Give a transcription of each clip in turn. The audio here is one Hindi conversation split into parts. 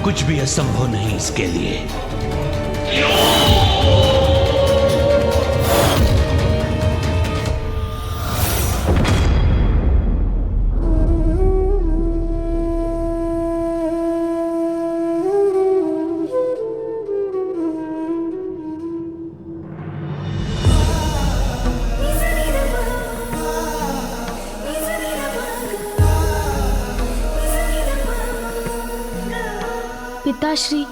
कुछ भी असंभव नहीं इसके लिए। पिताश्री,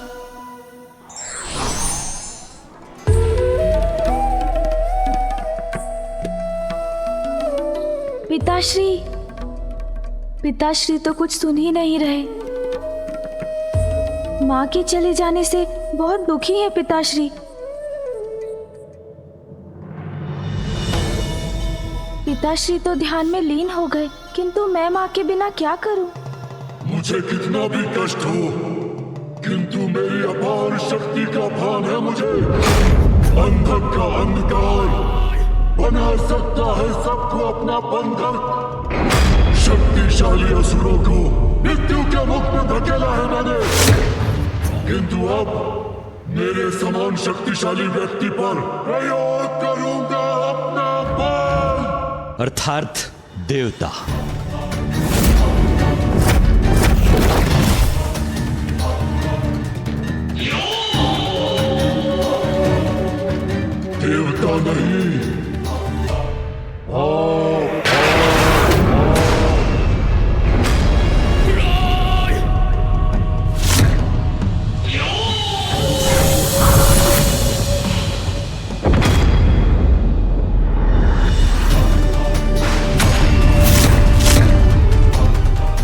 पिताश्री, पिताश्री तो कुछ सुन ही नहीं रहे। माँ के चले जाने से बहुत दुखी है पिताश्री। पिताश्री तो ध्यान में लीन हो गए, किंतु मैं माँ के बिना क्या करूं? मुझे कितना भी कष्ट हो, किंतु मेरी अपार शक्ति का भान है मुझे। अंधक का अंधकार बना सकता है सबको अपना बंधक। शक्तिशाली असुरों को मृत्यु के मुख में धकेला है मैंने, किंतु अब मेरे समान शक्तिशाली व्यक्ति पर प्रयोग करूंगा अपना बल। अर्थात देवता। देवता नहीं,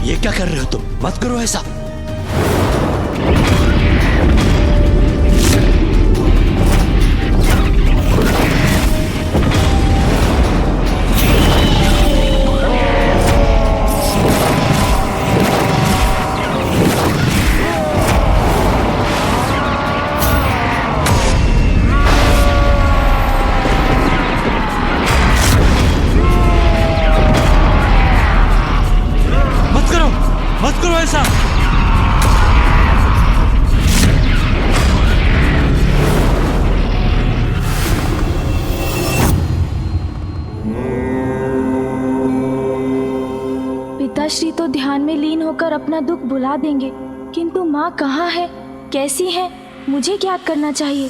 ये क्या कर रहे हो तुम? मत करो ऐसा। मत करो ऐसा। पिताश्री तो ध्यान में लीन होकर अपना दुख भुला देंगे, किंतु माँ कहाँ है, कैसी है, मुझे ज्ञात करना चाहिए।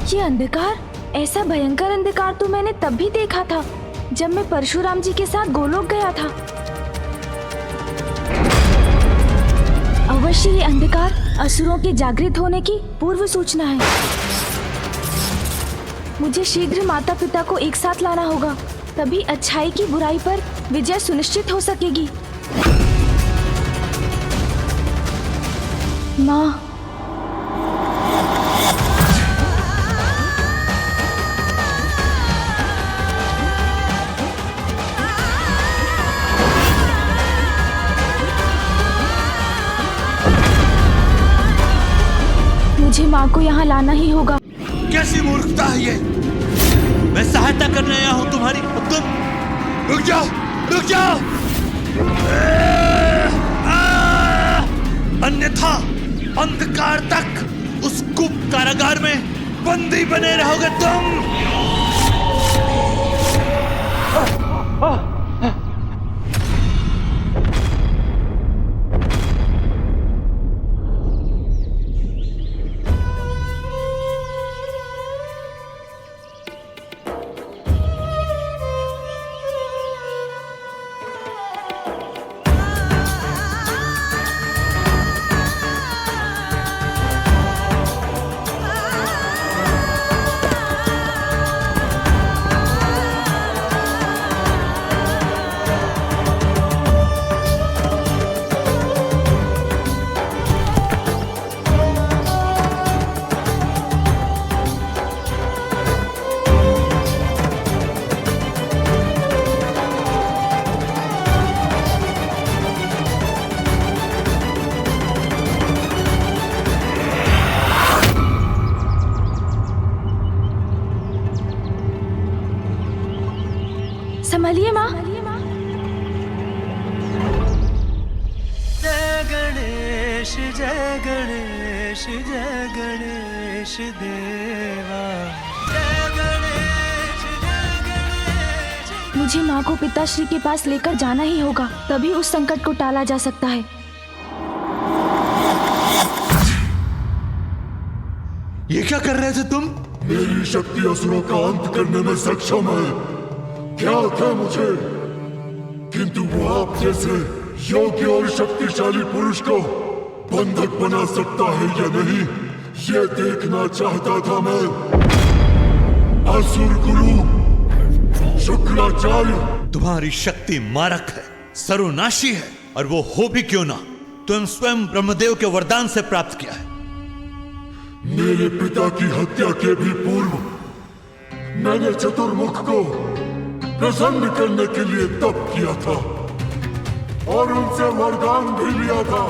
ये अंधकार, ऐसा भयंकर अंधकार तो मैंने तब भी देखा था जब मैं परशुराम जी के साथ गोलोक गया था। अवश्य ये अंधकार असुरों के जागृत होने की पूर्व सूचना है। मुझे शीघ्र माता पिता को एक साथ लाना होगा, तभी अच्छाई की बुराई पर विजय सुनिश्चित हो सकेगी। माँ, मुझे माँ को यहाँ लाना ही होगा। कैसी मूर्खता है ये? मैं सहायता करने आया हूँ तुम्हारी, तुम रुक जाओ, रुक जाओ। अन्यथा अंधकार तक उस गुप्त कारागार में बंदी बने रहोगे तुम। गणेश जय गणेश देवा, जय गणेश जय गणेश। मुझे माँ को पिताश्री के पास लेकर जाना ही होगा, तभी उस संकट को टाला जा सकता है। ये क्या कर रहे थे तुम? मेरी शक्ति असुरों का अंत करने में सक्षम है, क्या था मुझे, किंतु वो आप जैसे योग्य और शक्तिशाली पुरुष को बंधक बना सकता है या नहीं, ये देखना चाहता था मैं। असुर गुरु शुक्राचार्य, तुम्हारी शक्ति मारक है, सर्वनाशी है, और वो हो भी क्यों ना, तुम स्वयं ब्रह्मदेव के वरदान से प्राप्त किया है। मेरे पिता की हत्या के भी पूर्व मैंने चतुर्मुख को प्रसन्न करने के लिए तप किया था और उनसे वरदान भी लिया था।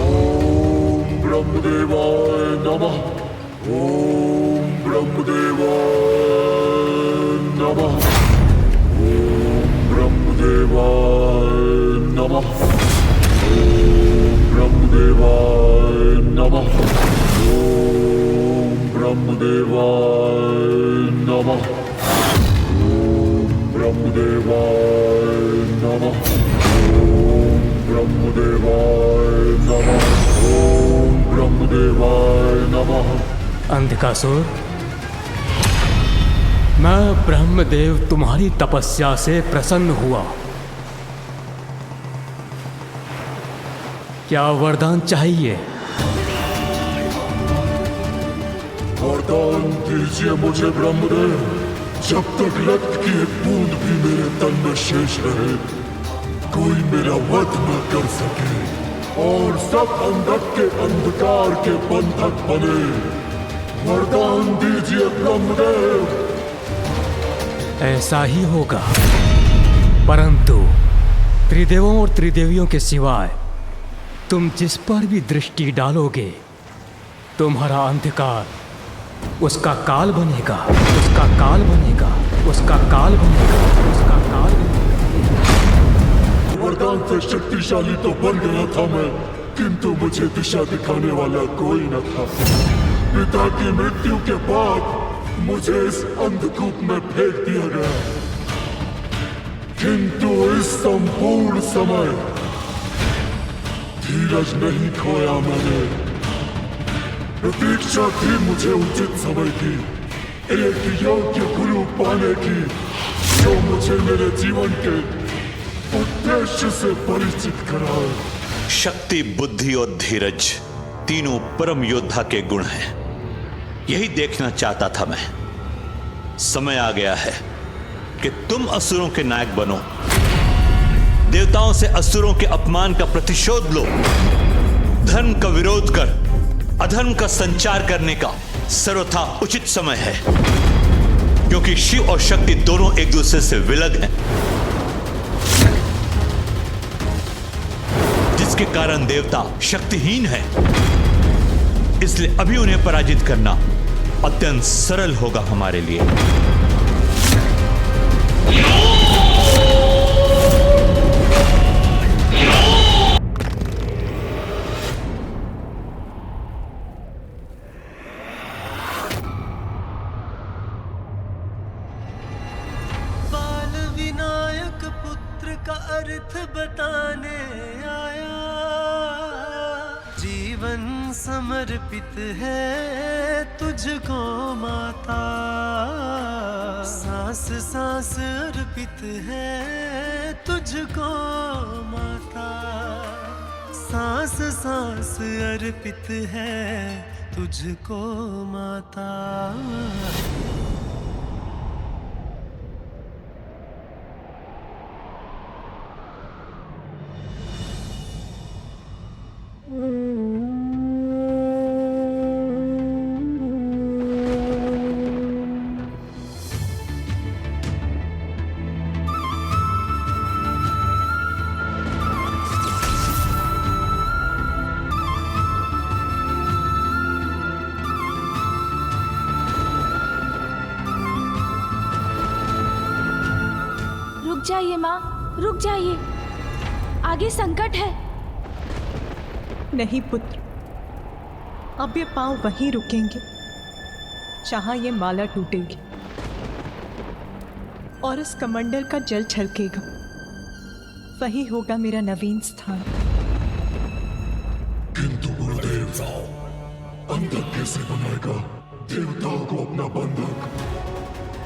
ओम ब्रह्मदेवाय नमः, ओम ब्रह्मदेवाय नमः, ओम ब्रह्मदेवाय नमः, ओम ब्रह्मदेवाय नमः, ओम ब्रह्मदेवाय नमः, ओम ब्रह्मदेवाय नमः, ओम ब्रह्मदेवाय नमः, ओम ब्रह्मदेवाय नमः। अंधकासुर, मैं ब्रह्मदेव तुम्हारी तपस्या से प्रसन्न हुआ। क्या वरदान चाहिए? वरदान दीजिए मुझे ब्रह्मदेव, जब तक रक्त की एक बूंद भी मेरे तन में शेष रहे, कोई मेरा वध न कर सके और सब अंधक के अंधकार के बंधक बने। वरदान दीजिए ब्रह्मदेव। ऐसा ही होगा, परंतु त्रिदेवों और त्रिदेवियों के सिवाय तुम जिस पर भी दृष्टि डालोगे, तुम्हारा अंधकार उसका काल बनेगा, उसका काल बनेगा, उसका काल बनेगा, उसका काल बनेगा। वरदान से शक्तिशाली तो बन गया था मैं, किंतु मुझे दिशा दिखाने वाला कोई न था। पिता की मृत्यु के बाद मुझे इस अंधकूप में फेंक दिया गया, किंतु इस संपूर्ण समय धीरज नहीं खोया मैंने। प्रतीक्षा थी मुझे उचित समय की, एक योग्य गुरु पाने की, जो मुझे मेरे जीवन के उद्देश्य से परिचित कराए। शक्ति, बुद्धि और धीरज तीनों परम योद्धा के गुण हैं। यही देखना चाहता था मैं। समय आ गया है कि तुम असुरों के नायक बनो, देवताओं से असुरों के अपमान का प्रतिशोध लो, धर्म का विरोध कर अधर्म का संचार करने का सर्वथा उचित समय है, क्योंकि शिव और शक्ति दोनों एक दूसरे से विलग हैं, जिसके कारण देवता शक्तिहीन है। इसलिए अभी उन्हें पराजित करना अत्यंत सरल होगा हमारे लिए। अर्थ बताने आया, जीवन समर्पित है तुझको माता, सांस सांस अर्पित है तुझको माता, सांस सांस अर्पित है तुझको माता। रुक जाइए माँ, रुक जाइए, आगे संकट है। नहीं पुत्र, अब ये पांव वहीं रुकेंगे जहां ये माला टूटेगी और इस कमंडल का जल छलकेगा। वही होगा मेरा नवीन स्थान। किंतु गुरुदेव, अंधक कैसे बनाएगा देवताओं को अपना बंधक?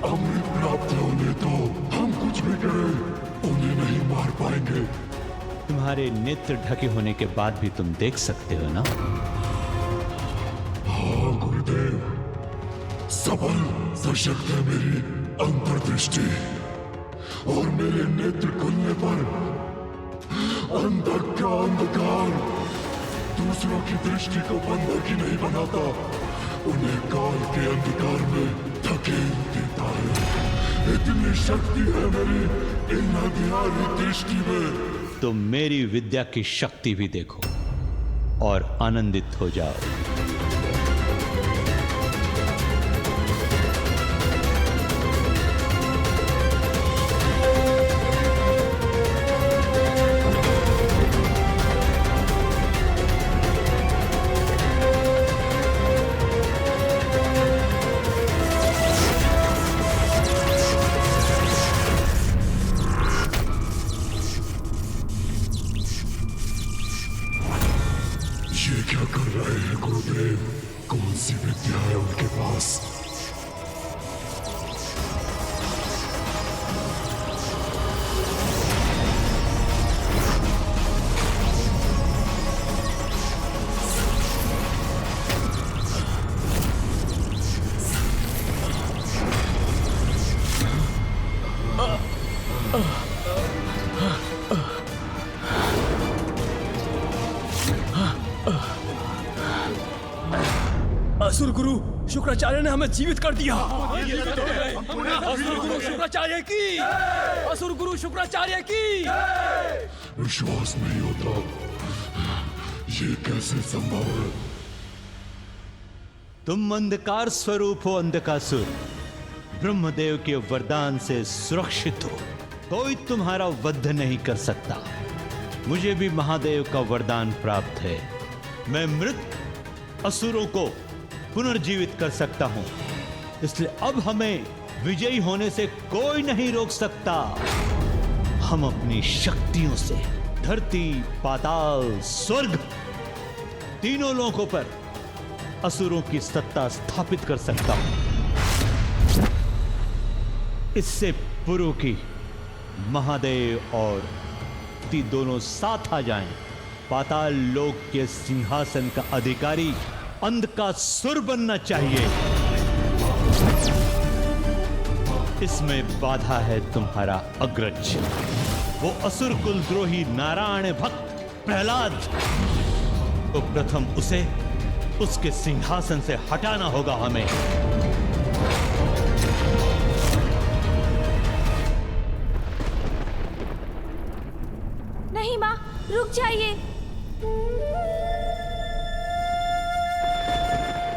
अमृत प्राप्त होने तो हम कुछ भी करें उन्हें नहीं मार पाएंगे। तुम्हारे नेत्र ढके होने के बाद भी तुम देख सकते हो ना? हाँ गुरुदेव, सबल सशक्त है मेरी अंतर्दृष्टि, और मेरे नेत्र खुलने पर अंधक का अंधकार दूसरों की दृष्टि को बंधक ही नहीं बनाता, उन्हें काल के अंधकार में धकेल देता है। इतनी शक्ति है मेरी इन अंधियारी दृष्टि में। तुम मेरी विद्या की शक्ति भी देखो और आनंदित हो जाओ। ये क्या कर रहे हैं गुरुदेव? कौन सी विद्या है उनके पास? असुर गुरु शुक्राचार्य ने हमें जीवित कर दिया। असुर गुरु शुक्राचार्य की, असुर गुरु शुक्राचार्य की। विश्वास नहीं होता, ये कैसे संभव है? तुम अंधकार स्वरूप हो अंधकासुर, ब्रह्मदेव के वरदान से सुरक्षित हो, कोई तुम्हारा वध नहीं कर सकता। मुझे भी महादेव का वरदान प्राप्त है, मैं मृत असुरों को पुनर्जीवित कर सकता हूं, इसलिए अब हमें विजयी होने से कोई नहीं रोक सकता। हम अपनी शक्तियों से धरती, पाताल, स्वर्ग तीनों लोकों पर असुरों की सत्ता स्थापित कर सकता हूं। इससे पूर्व की महादेव और ती दोनों साथ आ जाएं, पाताल लोक के सिंहासन का अधिकारी अंधकासुर बनना चाहिए। इसमें बाधा है तुम्हारा अग्रज, वो असुर कुलद्रोही नारायण भक्त प्रहलाद। तो प्रथम उसे उसके सिंहासन से हटाना होगा हमें। नहीं माँ, रुक जाइए।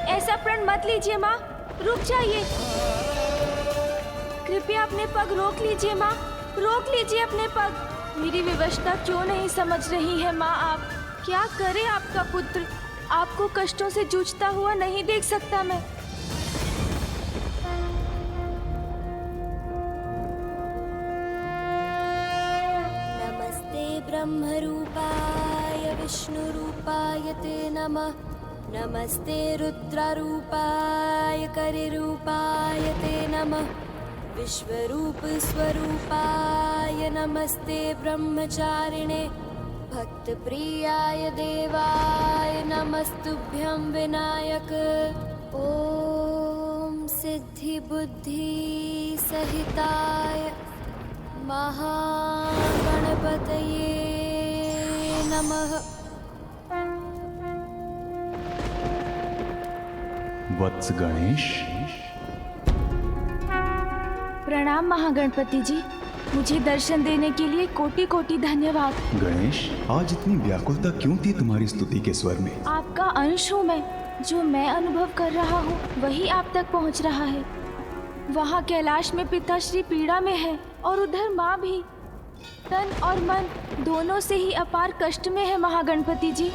ऐसा प्रण मत लीजिए माँ, रुक जाइए। कृपया अपने पग रोक लीजिए माँ, रोक लीजिए अपने पग। मेरी विवशता क्यों नहीं समझ रही है माँ आप? क्या करे आपका पुत्र? आपको कष्टों से जूझता हुआ नहीं देख सकता मैं। नमस्ते ब्रह्मरूपाय विष्णुरूपाय ते नमः। नमस्ते रुद्ररूपाय करिरूपाय ते नमः। विश्वरूप स्वरूपाय नमस्ते ब्रह्मचारिणे। भक्तप्रियाय देवाय नमस्तुभ्यं विनायक। ॐ सिद्धि बुद्धि सहिताय महागणपतये नमः। वत्स गणेश। प्रणाम महागणपति जी, मुझे दर्शन देने के लिए कोटि कोटि धन्यवाद। गणेश, आज इतनी व्याकुलता क्यों थी तुम्हारी स्तुति के स्वर में? आपका अंश हूँ मैं, जो मैं अनुभव कर रहा हूँ वही आप तक पहुँच रहा है। वहाँ कैलाश में पिताश्री पीड़ा में है और उधर माँ भी तन और मन दोनों से ही अपार कष्ट में है महागणपति जी।